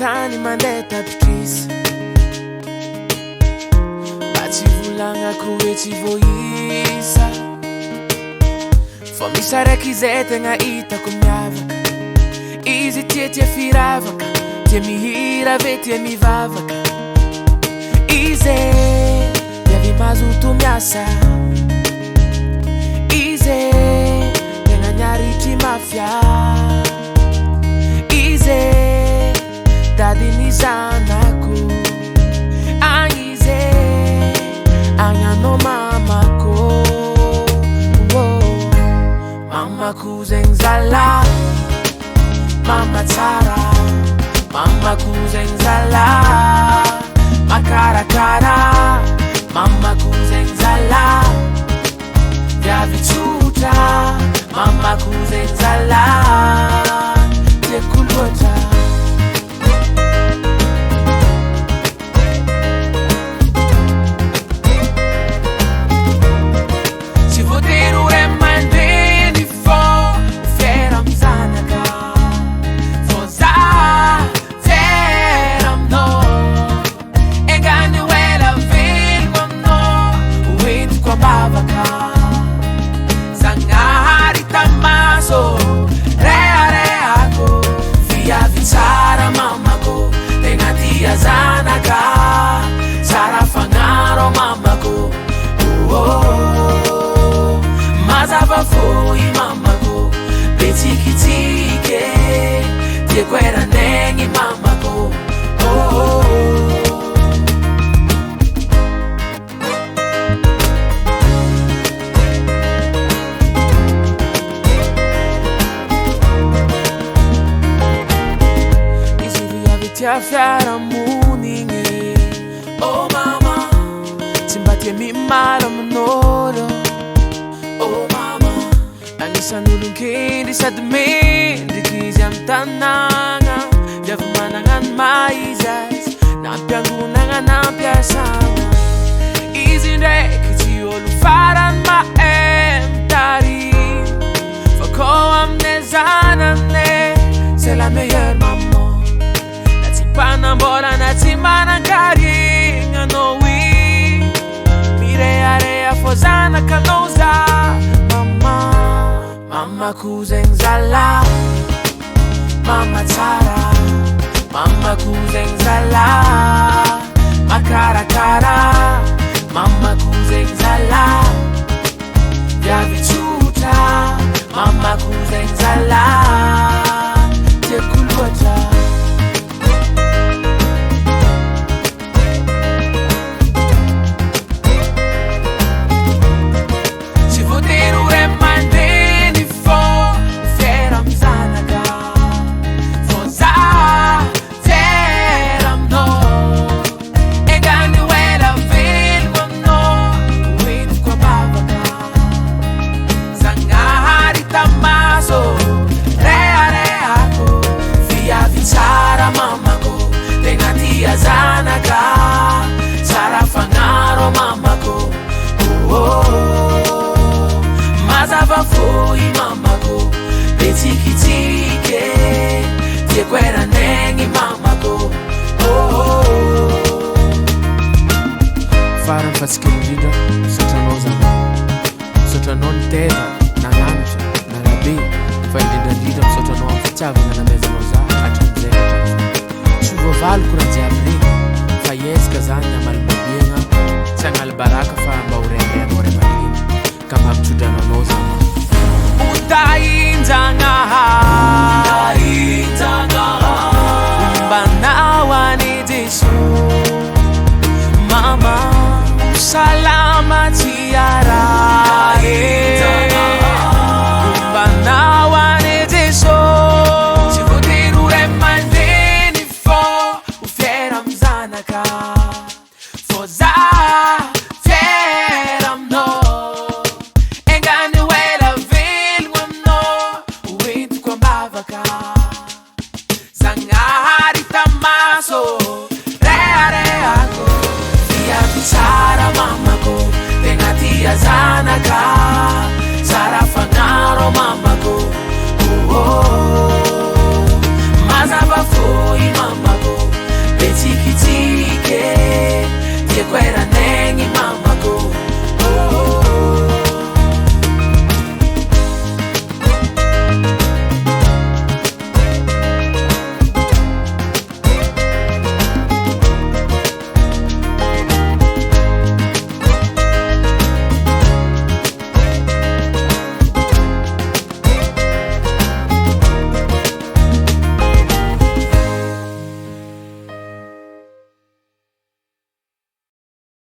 tany mandeha tapitrisa mba tsy volagnako hoe tsy voisa fa misy araiky izay tegna hitako miavaka izy tia firavaka tia mihira ve tia mivavaka izy avy mazoto miasa izy tegna niaritry mafia izy dadiny zanako agny izy agny anao mamako mamako zegny zala Mamatsara mamako zegny zala makarakara mamako zegny zala viavy tsotra mamako zegny zala tiako loatra tsy voatery ho ray aman-dreny fô fiera amy zanaka fô za fiera aminao engany hoela velogno aminao hoentiko ambavaka Zagnahary tamaso rehareako viavy tsara mamako tegna tia zanaka tsara fagnaro mamako mazava fohy mamako betsikitsike tiako eranegny mamako tia fiarahamonigny oh mama tsy mba tia mimalo amin'olo oh mama anisan'olon-kendry sady mendriky izy amy tanagna viavy managnano maizy azy nampiangonagna nampiasagna izy ndraiky tsy olo farany mahay mitary fa kô aminay zanane c'est la meilleure maman panambolana tsy manan-karigna anao i mirearea fô zanaka anao za mamako zegny zala Mamatsara mamako zegny zala makarakara mamako zegny zala viavy tsotra mamako zegny zala tiako loatra zanaka tsara fagnaro mamako mazava fohy mamako betsikitsike tiako eranegny mamako farany fatsikely indrindra sotranao zana sotranao ny teza nagnanatra nagnabe fa indrindrandrindra misotranao amy fitiavana namezanao za hatramizay tsy voavaliko raha jiaby regny fa iezaka zany amalibabiagna tsy agnalibaraka fa mba ho rairanao ray aman-dreny ka mba hampitrodrananao zany mbanao any Jesu mama salama tiara mbanao any Jesu tsy voatery ho ray aman-dreny fô ho fiera amy zanaka fô za fiera foi mamako Betikitike Tie kwera nengi